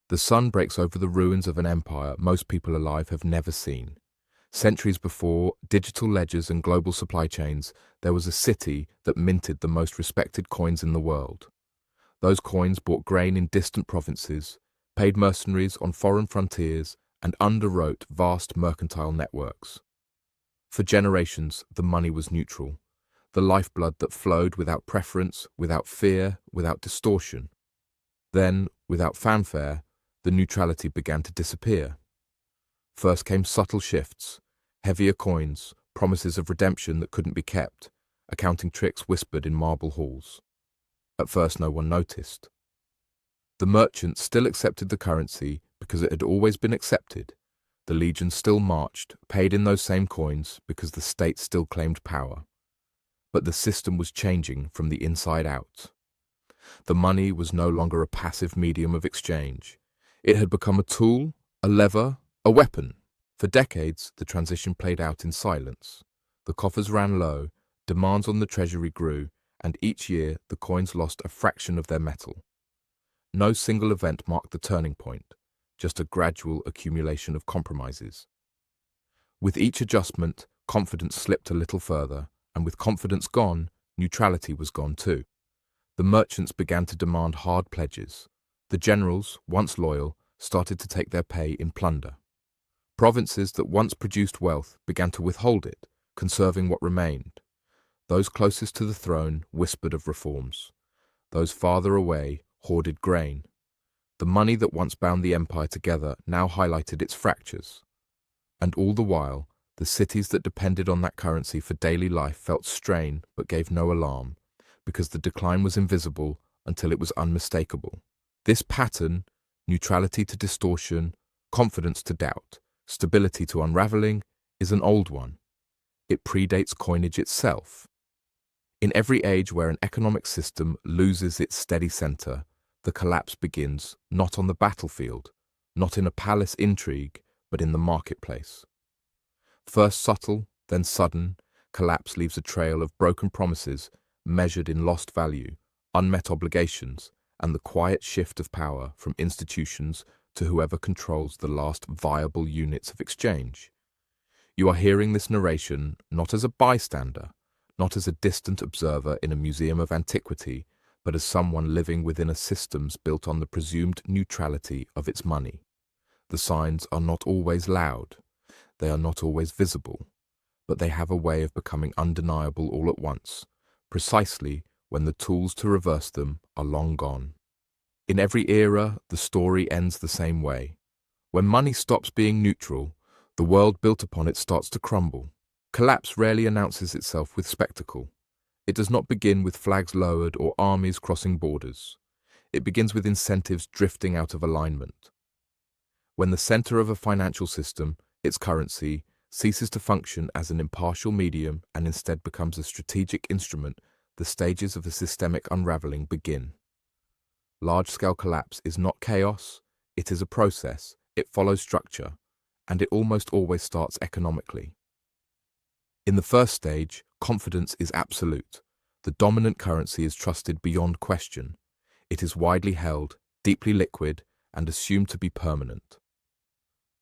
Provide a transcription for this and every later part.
The sun breaks over the ruins of an empire most people alive have never seen. Centuries before digital ledgers and global supply chains, there was a city that minted the most respected coins in the world. Those coins bought grain in distant provinces, paid mercenaries on foreign frontiers, and underwrote vast mercantile networks. For generations, the money was neutral, the lifeblood that flowed without preference, without fear, without distortion. Then, without fanfare, the neutrality began to disappear. First came subtle shifts, heavier coins, promises of redemption that couldn't be kept, accounting tricks whispered in marble halls. At first no one noticed. The merchants still accepted the currency because it had always been accepted. The legions still marched, paid in those same coins because the state still claimed power. But the system was changing from the inside out. The money was no longer a passive medium of exchange. It had become a tool, a lever, a weapon. For decades, the transition played out in silence. The coffers ran low, demands on the treasury grew, and each year the coins lost a fraction of their metal. No single event marked the turning point, just a gradual accumulation of compromises. With each adjustment, confidence slipped a little further, and with confidence gone, neutrality was gone too. The merchants began to demand hard pledges. The generals, once loyal, started to take their pay in plunder. Provinces that once produced wealth began to withhold it, conserving what remained. Those closest to the throne whispered of reforms. Those farther away hoarded grain. The money that once bound the empire together now highlighted its fractures. And all the while, the cities that depended on that currency for daily life felt strain but gave no alarm, because the decline was invisible until it was unmistakable. This pattern, neutrality to distortion, confidence to doubt, stability to unraveling, is an old one. It predates coinage itself. In every age where an economic system loses its steady center, the collapse begins not on the battlefield, not in a palace intrigue, but in the marketplace. First subtle, then sudden, collapse leaves a trail of broken promises measured in lost value, unmet obligations, and the quiet shift of power from institutions to whoever controls the last viable units of exchange. You are hearing this narration not as a bystander, not as a distant observer in a museum of antiquity, but as someone living within a system built on the presumed neutrality of its money. The signs are not always loud, they are not always visible, but they have a way of becoming undeniable all at once, precisely when the tools to reverse them are long gone. In every era, the story ends the same way. When money stops being neutral, the world built upon it starts to crumble. Collapse rarely announces itself with spectacle. It does not begin with flags lowered or armies crossing borders. It begins with incentives drifting out of alignment. When the center of a financial system, its currency, ceases to function as an impartial medium and instead becomes a strategic instrument, the stages of a systemic unraveling begin. Large-scale collapse is not chaos, it is a process, it follows structure, and it almost always starts economically. In the first stage, confidence is absolute. The dominant currency is trusted beyond question. It is widely held, deeply liquid, and assumed to be permanent.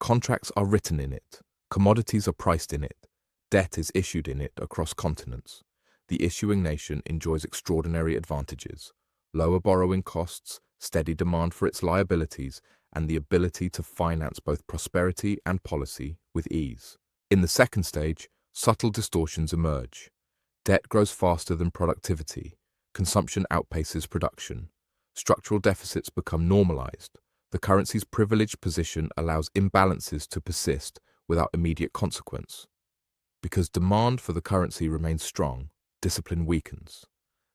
Contracts are written in it, commodities are priced in it, debt is issued in it across continents. The issuing nation enjoys extraordinary advantages: lower borrowing costs, steady demand for its liabilities, and the ability to finance both prosperity and policy with ease. In the second stage, subtle distortions emerge. Debt grows faster than productivity, consumption outpaces production, structural deficits become normalized, the currency's privileged position allows imbalances to persist without immediate consequence. Because demand for the currency remains strong, discipline weakens.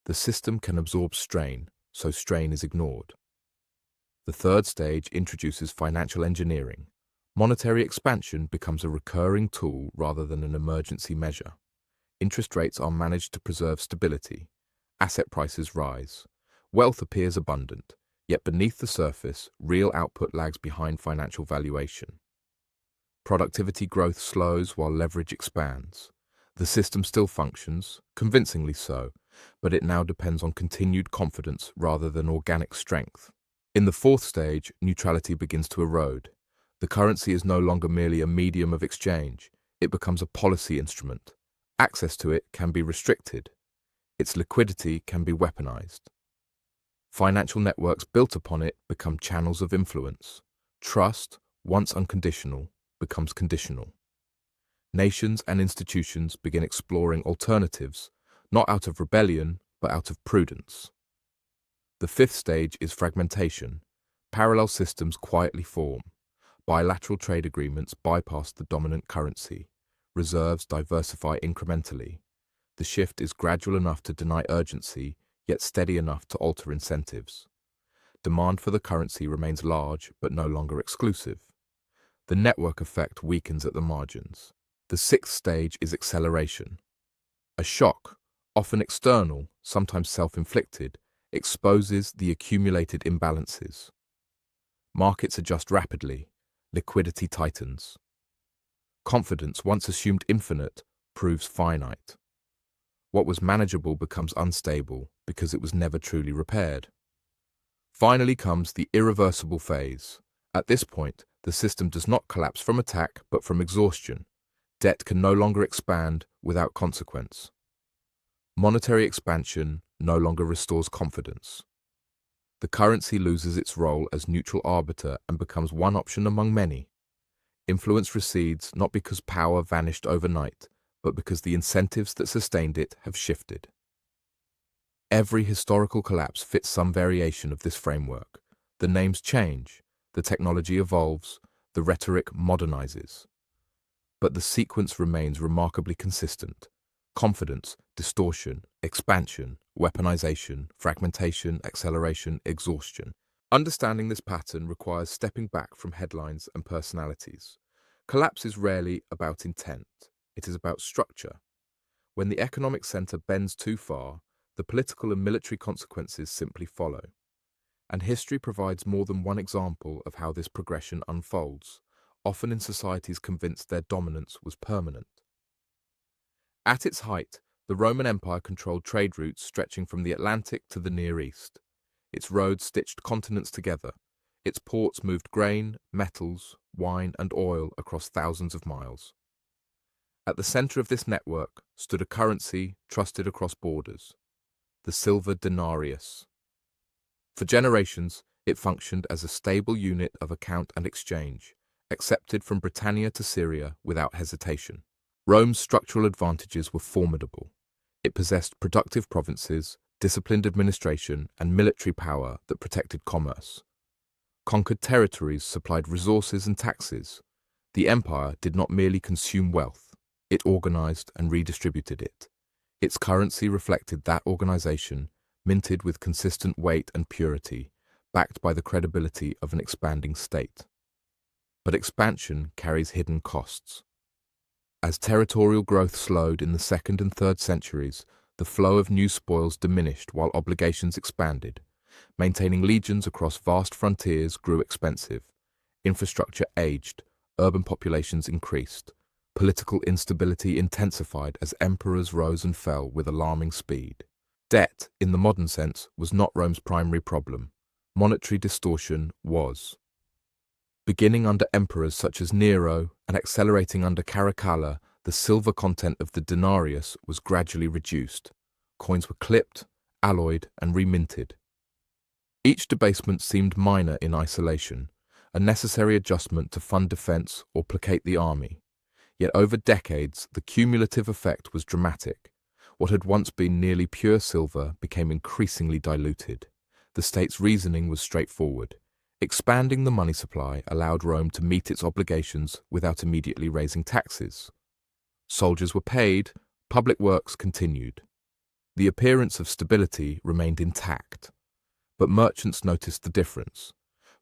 The system can absorb strain, so strain is ignored. The third stage introduces financial engineering. Monetary expansion becomes a recurring tool rather than an emergency measure. Interest rates are managed to preserve stability. Asset prices rise. Wealth appears abundant, yet beneath the surface, real output lags behind financial valuation. Productivity growth slows while leverage expands. The system still functions, convincingly so, but it now depends on continued confidence rather than organic strength. In the fourth stage, neutrality begins to erode. The currency is no longer merely a medium of exchange, it becomes a policy instrument. Access to it can be restricted. Its liquidity can be weaponized. Financial networks built upon it become channels of influence. Trust, once unconditional, becomes conditional. Nations and institutions begin exploring alternatives, not out of rebellion, but out of prudence. The fifth stage is fragmentation. Parallel systems quietly form. Bilateral trade agreements bypass the dominant currency. Reserves diversify incrementally. The shift is gradual enough to deny urgency, yet steady enough to alter incentives. Demand for the currency remains large, but no longer exclusive. The network effect weakens at the margins. The sixth stage is acceleration. A shock, often external, sometimes self-inflicted, exposes the accumulated imbalances. Markets adjust rapidly, liquidity tightens. Confidence, once assumed infinite, proves finite. What was manageable becomes unstable because it was never truly repaired. Finally comes the irreversible phase. At this point, the system does not collapse from attack but from exhaustion. Debt can no longer expand without consequence. Monetary expansion no longer restores confidence. The currency loses its role as neutral arbiter and becomes one option among many. Influence recedes not because power vanished overnight, but because the incentives that sustained it have shifted. Every historical collapse fits some variation of this framework. The names change, the technology evolves, the rhetoric modernizes. But the sequence remains remarkably consistent. Confidence, distortion, expansion, weaponization, fragmentation, acceleration, exhaustion. Understanding this pattern requires stepping back from headlines and personalities. Collapse is rarely about intent. It is about structure. When the economic center bends too far, the political and military consequences simply follow. And history provides more than one example of how this progression unfolds, often in societies convinced their dominance was permanent. At its height, the Roman Empire controlled trade routes stretching from the Atlantic to the Near East. Its roads stitched continents together. Its ports moved grain, metals, wine, and oil across thousands of miles. At the center of this network stood a currency trusted across borders, the silver denarius. For generations, it functioned as a stable unit of account and exchange, accepted from Britannia to Syria without hesitation. Rome's structural advantages were formidable. It possessed productive provinces, disciplined administration, and military power that protected commerce. Conquered territories supplied resources and taxes. The empire did not merely consume wealth, it organized and redistributed it. Its currency reflected that organization, minted with consistent weight and purity, backed by the credibility of an expanding state. But expansion carries hidden costs. As territorial growth slowed in the 2nd and 3rd centuries, the flow of new spoils diminished while obligations expanded. Maintaining legions across vast frontiers grew expensive. Infrastructure aged, urban populations increased. Political instability intensified as emperors rose and fell with alarming speed. Debt, in the modern sense, was not Rome's primary problem. Monetary distortion was. Beginning under emperors such as Nero and accelerating under Caracalla, the silver content of the denarius was gradually reduced. Coins were clipped, alloyed, and reminted. Each debasement seemed minor in isolation, a necessary adjustment to fund defense or placate the army. Yet over decades, the cumulative effect was dramatic. What had once been nearly pure silver became increasingly diluted. The state's reasoning was straightforward. Expanding the money supply allowed Rome to meet its obligations without immediately raising taxes. Soldiers were paid, public works continued. The appearance of stability remained intact. But merchants noticed the difference.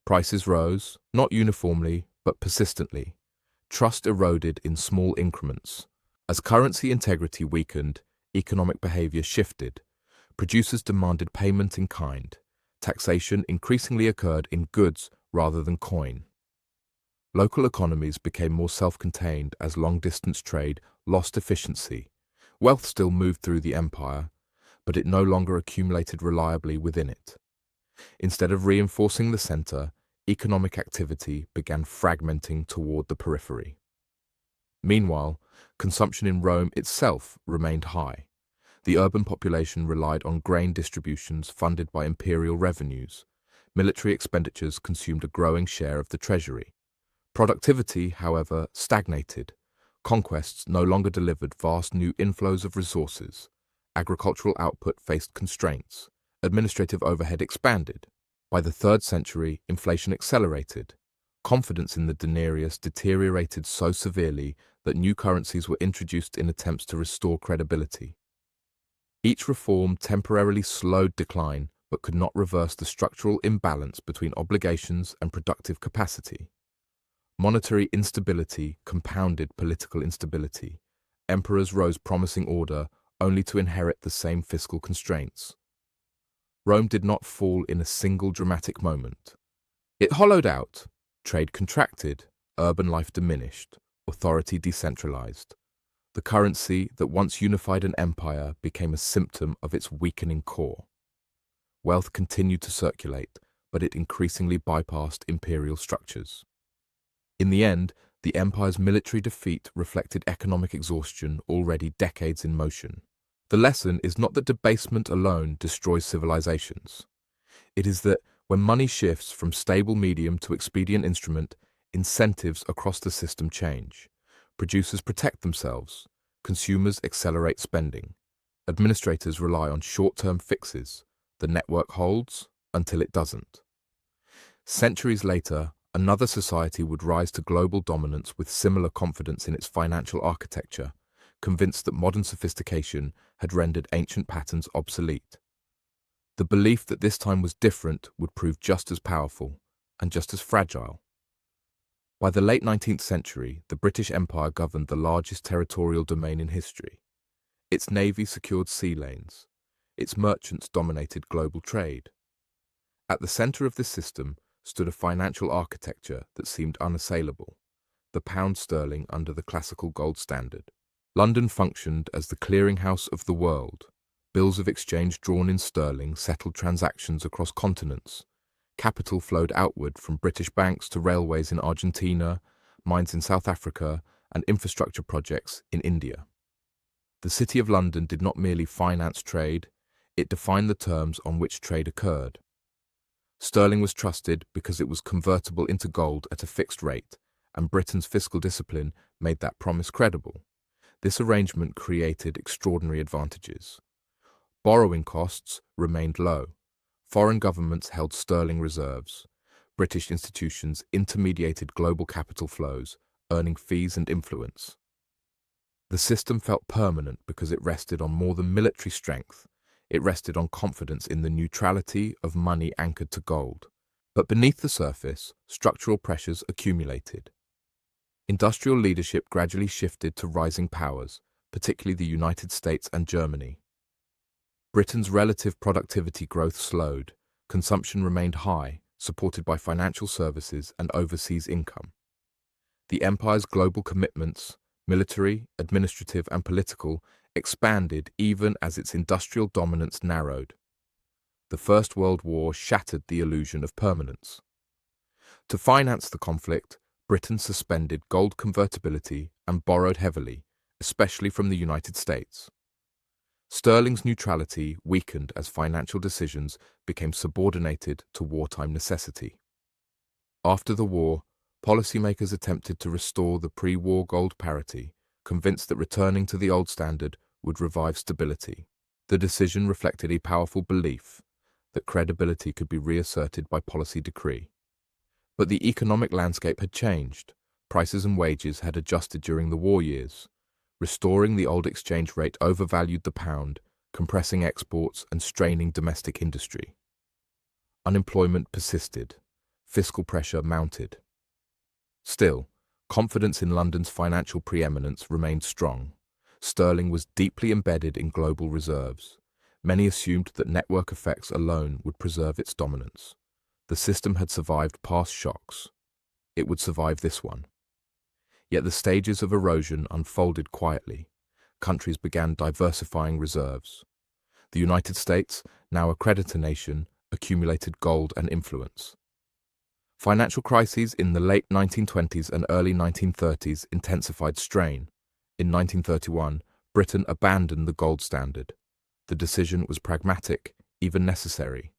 Prices rose, not uniformly, but persistently. Trust eroded in small increments. As currency integrity weakened, economic behavior shifted. Producers demanded payment in kind. Taxation increasingly occurred in goods rather than coin. Local economies became more self-contained as long-distance trade lost efficiency. Wealth still moved through the empire, but it no longer accumulated reliably within it. Instead of reinforcing the center, economic activity began fragmenting toward the periphery. Meanwhile, consumption in Rome itself remained high. The urban population relied on grain distributions funded by imperial revenues. Military expenditures consumed a growing share of the treasury. Productivity, however, stagnated. Conquests no longer delivered vast new inflows of resources. Agricultural output faced constraints. Administrative overhead expanded. By the 3rd century, inflation accelerated. Confidence in the denarius deteriorated so severely that new currencies were introduced in attempts to restore credibility. Each reform temporarily slowed decline but could not reverse the structural imbalance between obligations and productive capacity. Monetary instability compounded political instability. Emperors rose promising order only to inherit the same fiscal constraints. Rome did not fall in a single dramatic moment. It hollowed out, trade contracted, urban life diminished, authority decentralized. The currency that once unified an empire became a symptom of its weakening core. Wealth continued to circulate, but it increasingly bypassed imperial structures. In the end, the empire's military defeat reflected economic exhaustion already decades in motion. The lesson is not that debasement alone destroys civilizations. It is that when money shifts from stable medium to expedient instrument, incentives across the system change. Producers protect themselves. Consumers accelerate spending. Administrators rely on short-term fixes. The network holds until it doesn't. Centuries later, another society would rise to global dominance with similar confidence in its financial architecture, convinced that modern sophistication had rendered ancient patterns obsolete. The belief that this time was different would prove just as powerful and just as fragile. By the late 19th century, the British Empire governed the largest territorial domain in history. Its navy secured sea lanes. Its merchants dominated global trade. At the center of this system stood a financial architecture that seemed unassailable, the pound sterling under the classical gold standard. London functioned as the clearinghouse of the world. Bills of exchange drawn in sterling settled transactions across continents. Capital flowed outward from British banks to railways in Argentina, mines in South Africa, and infrastructure projects in India. The City of London did not merely finance trade, it defined the terms on which trade occurred. Sterling was trusted because it was convertible into gold at a fixed rate, and Britain's fiscal discipline made that promise credible. This arrangement created extraordinary advantages. Borrowing costs remained low. Foreign governments held sterling reserves. British institutions intermediated global capital flows, earning fees and influence. The system felt permanent because it rested on more than military strength. It rested on confidence in the neutrality of money anchored to gold. But beneath the surface, structural pressures accumulated. Industrial leadership gradually shifted to rising powers, particularly the United States and Germany. Britain's relative productivity growth slowed. Consumption remained high, supported by financial services and overseas income. The empire's global commitments, military, administrative, and political, expanded even as its industrial dominance narrowed. The First World War shattered the illusion of permanence. To finance the conflict, Britain suspended gold convertibility and borrowed heavily, especially from the United States. Sterling's neutrality weakened as financial decisions became subordinated to wartime necessity. After the war, policymakers attempted to restore the pre-war gold parity, convinced that returning to the old standard would revive stability. The decision reflected a powerful belief that credibility could be reasserted by policy decree. But the economic landscape had changed. Prices and wages had adjusted during the war years. Restoring the old exchange rate overvalued the pound, compressing exports and straining domestic industry. Unemployment persisted. Fiscal pressure mounted. Still, confidence in London's financial preeminence remained strong. Sterling was deeply embedded in global reserves. Many assumed that network effects alone would preserve its dominance. The system had survived past shocks. It would survive this one. Yet the stages of erosion unfolded quietly. Countries began diversifying reserves. The United States, now a creditor nation, accumulated gold and influence. Financial crises in the late 1920s and early 1930s intensified strain. In 1931, Britain abandoned the gold standard. The decision was pragmatic, even necessary.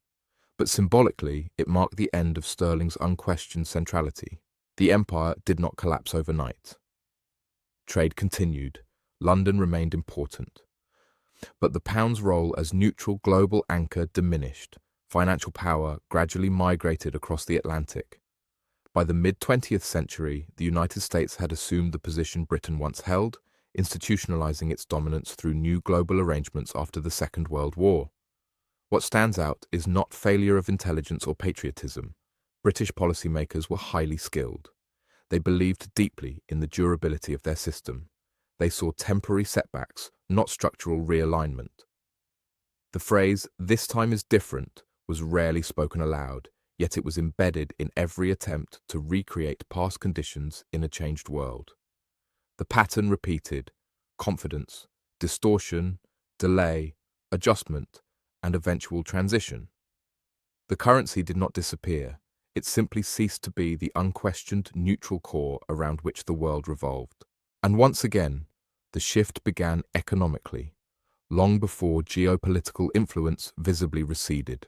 But symbolically, it marked the end of sterling's unquestioned centrality. The empire did not collapse overnight. Trade continued. London remained important. But the pound's role as neutral global anchor diminished. Financial power gradually migrated across the Atlantic. By the mid-20th century, the United States had assumed the position Britain once held, institutionalizing its dominance through new global arrangements after the Second World War. What stands out is not failure of intelligence or patriotism. British policymakers were highly skilled. They believed deeply in the durability of their system. They saw temporary setbacks, not structural realignment. The phrase, "this time is different," was rarely spoken aloud, yet it was embedded in every attempt to recreate past conditions in a changed world. The pattern repeated: confidence, distortion, delay, adjustment, and eventual transition. The currency did not disappear. It simply ceased to be the unquestioned neutral core around which the world revolved. And once again, the shift began economically, long before geopolitical influence visibly receded.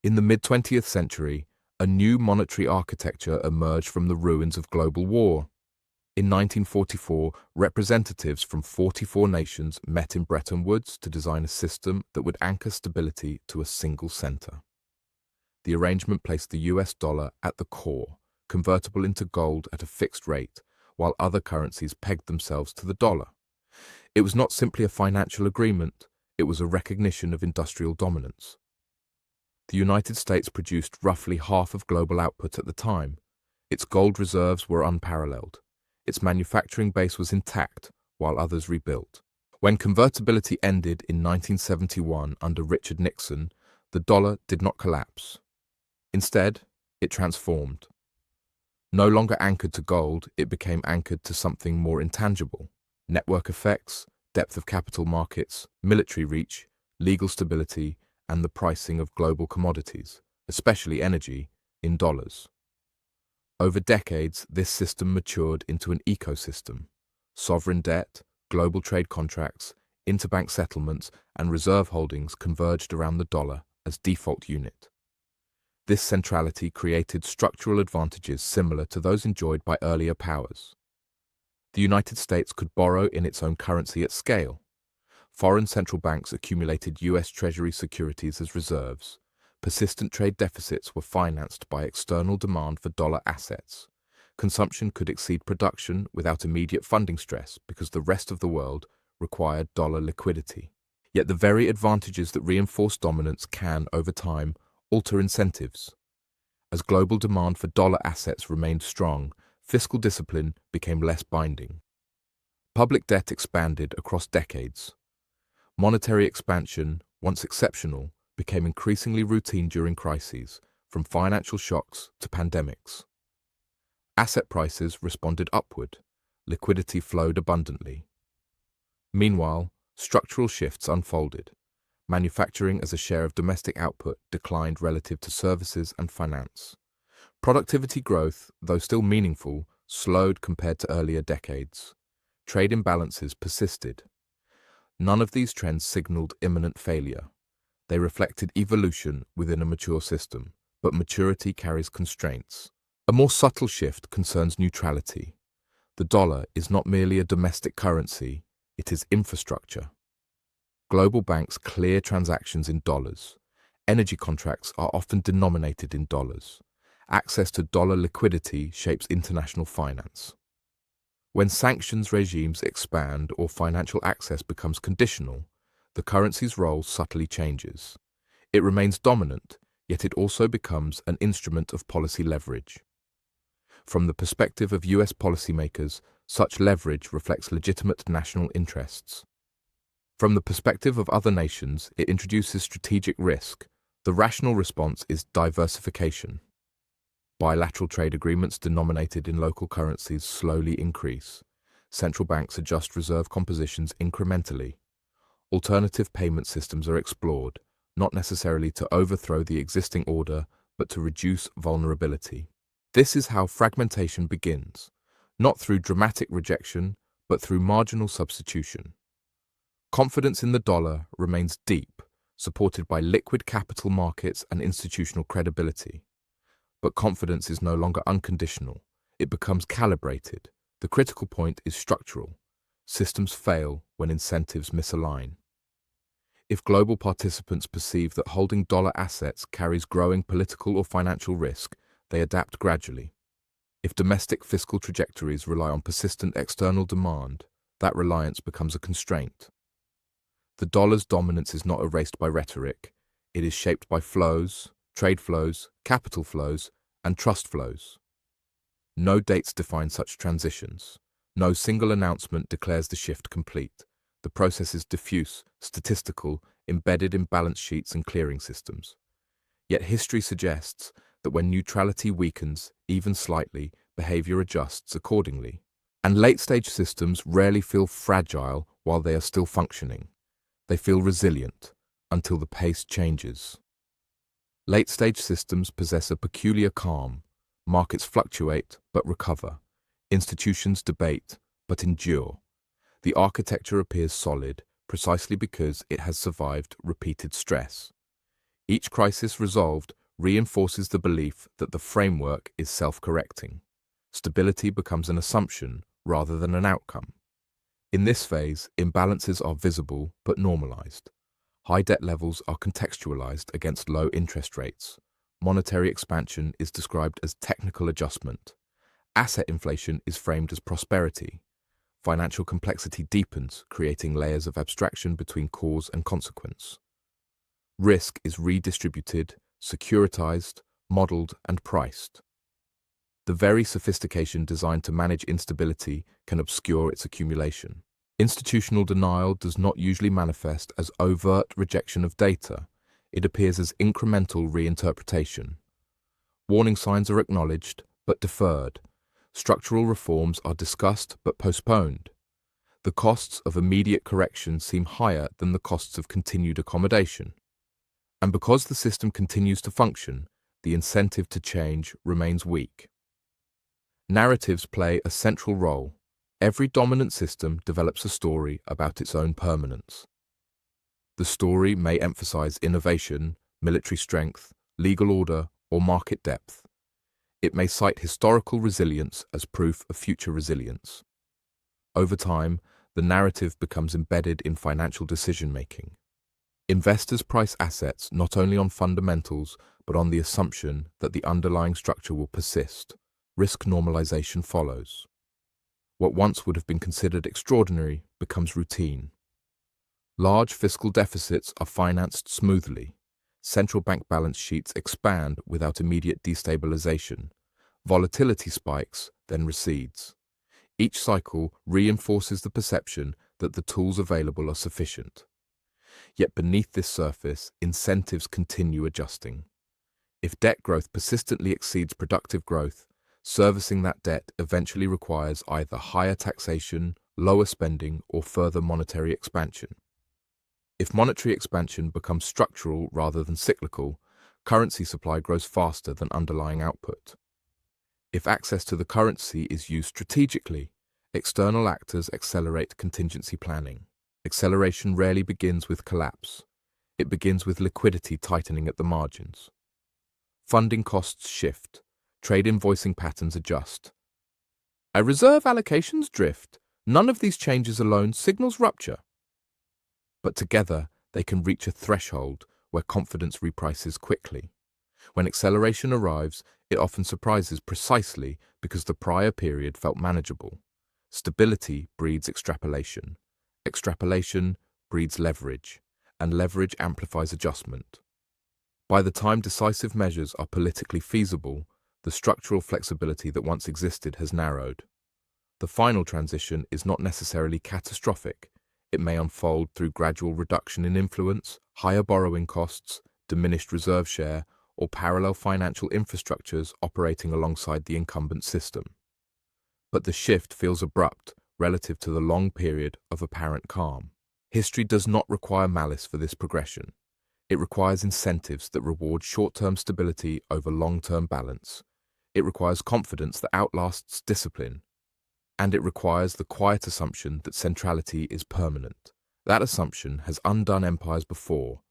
In the mid-20th century, a new monetary architecture emerged from the ruins of global war. In 1944, representatives from 44 nations met in Bretton Woods to design a system that would anchor stability to a single center. The arrangement placed the US dollar at the core, convertible into gold at a fixed rate, while other currencies pegged themselves to the dollar. It was not simply a financial agreement, it was a recognition of industrial dominance. The United States produced roughly half of global output at the time. Its gold reserves were unparalleled. Its manufacturing base was intact, while others rebuilt. When convertibility ended in 1971 under Richard Nixon, the dollar did not collapse. Instead, it transformed. No longer anchored to gold, it became anchored to something more intangible: network effects, depth of capital markets, military reach, legal stability, and the pricing of global commodities, especially energy, in dollars. Over decades, this system matured into an ecosystem. Sovereign debt, global trade contracts, interbank settlements, and reserve holdings converged around the dollar as default unit. This centrality created structural advantages similar to those enjoyed by earlier powers. The United States could borrow in its own currency at scale. Foreign central banks accumulated US Treasury securities as reserves. Persistent trade deficits were financed by external demand for dollar assets. Consumption could exceed production without immediate funding stress because the rest of the world required dollar liquidity. Yet the very advantages that reinforce dominance can, over time, alter incentives. As global demand for dollar assets remained strong, fiscal discipline became less binding. Public debt expanded across decades. Monetary expansion, once exceptional, became increasingly routine during crises, from financial shocks to pandemics. Asset prices responded upward. Liquidity flowed abundantly. Meanwhile, structural shifts unfolded. Manufacturing as a share of domestic output declined relative to services and finance. Productivity growth, though still meaningful, slowed compared to earlier decades. Trade imbalances persisted. None of these trends signaled imminent failure. They reflected evolution within a mature system, but maturity carries constraints. A more subtle shift concerns neutrality. The dollar is not merely a domestic currency, it is infrastructure. Global banks clear transactions in dollars. Energy contracts are often denominated in dollars. Access to dollar liquidity shapes international finance. When sanctions regimes expand or financial access becomes conditional, the currency's role subtly changes. It remains dominant, yet it also becomes an instrument of policy leverage. From the perspective of US policymakers, such leverage reflects legitimate national interests. From the perspective of other nations, it introduces strategic risk. The rational response is diversification. Bilateral trade agreements denominated in local currencies slowly increase. Central banks adjust reserve compositions incrementally. Alternative payment systems are explored. not necessarily to overthrow the existing order, but to reduce vulnerability. This is how fragmentation begins, not through dramatic rejection, but through marginal substitution. Confidence in the dollar remains deep, supported by liquid capital markets and institutional credibility. But confidence is no longer unconditional. It becomes calibrated. The critical point is structural. Systems fail when incentives misalign. If global participants perceive that holding dollar assets carries growing political or financial risk, they adapt gradually. If domestic fiscal trajectories rely on persistent external demand, that reliance becomes a constraint. The dollar's dominance is not erased by rhetoric. It is shaped by flows, trade flows, capital flows, and trust flows. No dates define such transitions. No single announcement declares the shift complete. The process is diffuse, statistical, embedded in balance sheets and clearing systems. Yet history suggests that when neutrality weakens, even slightly, behavior adjusts accordingly. And late-stage systems rarely feel fragile while they are still functioning. They feel resilient until the pace changes. Late-stage systems possess a peculiar calm. Markets fluctuate but recover. Institutions debate but endure. The architecture appears solid precisely because it has survived repeated stress. Each crisis resolved reinforces the belief that the framework is self-correcting. Stability becomes an assumption rather than an outcome. In this phase, imbalances are visible but normalized. High debt levels are contextualized against low interest rates. Monetary expansion is described as technical adjustment. Asset inflation is framed as prosperity. Financial complexity deepens, creating layers of abstraction between cause and consequence. Risk is redistributed, securitized, modeled, and priced. The very sophistication designed to manage instability can obscure its accumulation. Institutional denial does not usually manifest as overt rejection of data. It appears as incremental reinterpretation. Warning signs are acknowledged, but deferred. Structural reforms are discussed, but postponed. The costs of immediate correction seem higher than the costs of continued accommodation. And because the system continues to function, the incentive to change remains weak. Narratives play a central role. Every dominant system develops a story about its own permanence. The story may emphasize innovation, military strength, legal order, or market depth. It may cite historical resilience as proof of future resilience. Over time, the narrative becomes embedded in financial decision-making. Investors price assets not only on fundamentals, but on the assumption that the underlying structure will persist. Risk normalization follows. What once would have been considered extraordinary becomes routine. Large fiscal deficits are financed smoothly. Central bank balance sheets expand without immediate destabilization. Volatility spikes, then recedes. Each cycle reinforces the perception that the tools available are sufficient. Yet beneath this surface, incentives continue adjusting. If debt growth persistently exceeds productive growth, servicing that debt eventually requires either higher taxation, lower spending, or further monetary expansion. If monetary expansion becomes structural rather than cyclical, currency supply grows faster than underlying output. If access to the currency is used strategically, external actors accelerate contingency planning. Acceleration rarely begins with collapse. It begins with liquidity tightening at the margins. Funding costs shift. Trade invoicing patterns adjust. As reserve allocations drift, none of these changes alone signals rupture. But together, they can reach a threshold where confidence reprices quickly. When acceleration arrives, it often surprises precisely because the prior period felt manageable. Stability breeds extrapolation. Extrapolation breeds leverage, and leverage amplifies adjustment. By the time decisive measures are politically feasible, the structural flexibility that once existed has narrowed. The final transition is not necessarily catastrophic. It may unfold through gradual reduction in influence, higher borrowing costs, diminished reserve share, or parallel financial infrastructures operating alongside the incumbent system. But the shift feels abrupt relative to the long period of apparent calm. History does not require malice for this progression. It requires incentives that reward short-term stability over long-term balance. It requires confidence that outlasts discipline. And it requires the quiet assumption that centrality is permanent. That assumption has undone empires before,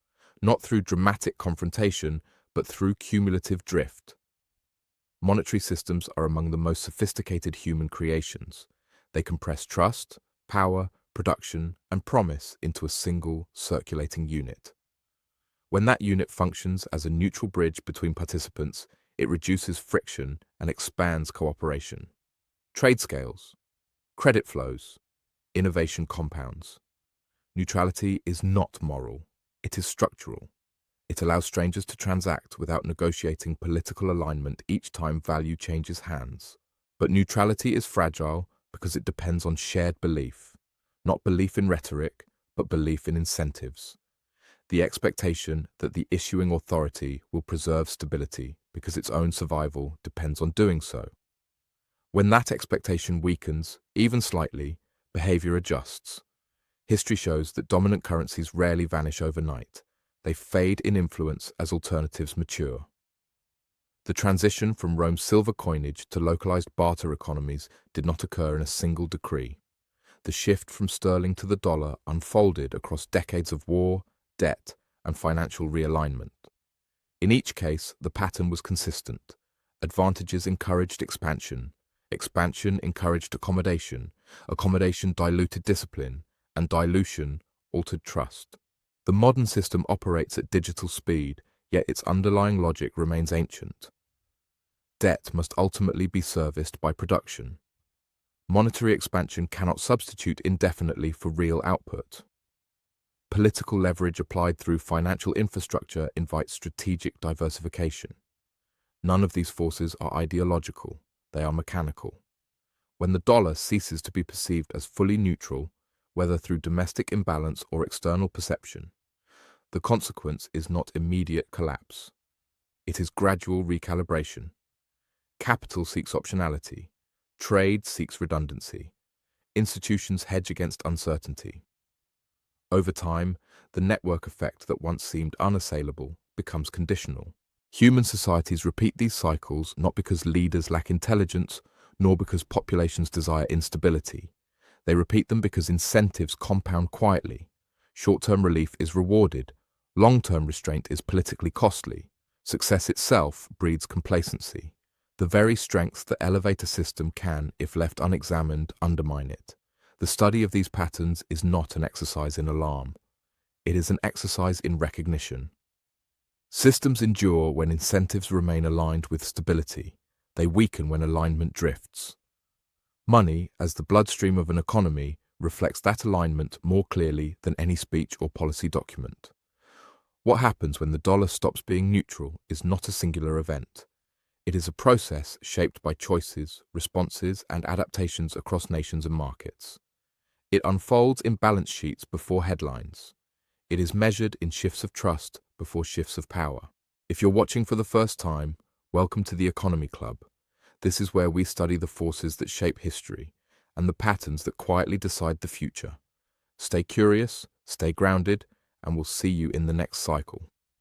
not through dramatic confrontation, but through cumulative drift. Monetary systems are among the most sophisticated human creations. They compress trust, power, production, and promise into a single circulating unit. When that unit functions as a neutral bridge between participants, it reduces friction and expands cooperation. Trade scales, credit flows, innovation compounds. Neutrality is not moral, it is structural. It allows strangers to transact without negotiating political alignment each time value changes hands. But neutrality is fragile because it depends on shared belief, not belief in rhetoric, but belief in incentives. The expectation that the issuing authority will preserve stability because its own survival depends on doing so. When that expectation weakens, even slightly, behavior adjusts. History shows that dominant currencies rarely vanish overnight. They fade in influence as alternatives mature. The transition from Rome's silver coinage to localized barter economies did not occur in a single decree. The shift from sterling to the dollar unfolded across decades of war, debt, and financial realignment. In each case, the pattern was consistent. Advantages encouraged expansion, expansion encouraged accommodation, accommodation diluted discipline, and dilution altered trust. The modern system operates at digital speed, yet its underlying logic remains ancient. Debt must ultimately be serviced by production. Monetary expansion cannot substitute indefinitely for real output. Political leverage applied through financial infrastructure invites strategic diversification. None of these forces are ideological, they are mechanical. When the dollar ceases to be perceived as fully neutral, whether through domestic imbalance or external perception, the consequence is not immediate collapse. It is gradual recalibration. Capital seeks optionality. Trade seeks redundancy. Institutions hedge against uncertainty. Over time, the network effect that once seemed unassailable becomes conditional. Human societies repeat these cycles not because leaders lack intelligence, nor because populations desire instability. They repeat them because incentives compound quietly. Short-term relief is rewarded. Long-term restraint is politically costly. Success itself breeds complacency. The very strengths that elevate a system can, if left unexamined, undermine it. The study of these patterns is not an exercise in alarm. It is an exercise in recognition. Systems endure when incentives remain aligned with stability. They weaken when alignment drifts. Money, as the bloodstream of an economy, reflects that alignment more clearly than any speech or policy document. What happens when the dollar stops being neutral is not a singular event. It is a process shaped by choices, responses, and adaptations across nations and markets. It unfolds in balance sheets before headlines. It is measured in shifts of trust before shifts of power. If you're watching for the first time, welcome to the Economy Club. This is where we study the forces that shape history and the patterns that quietly decide the future. Stay curious, stay grounded, and we'll see you in the next cycle.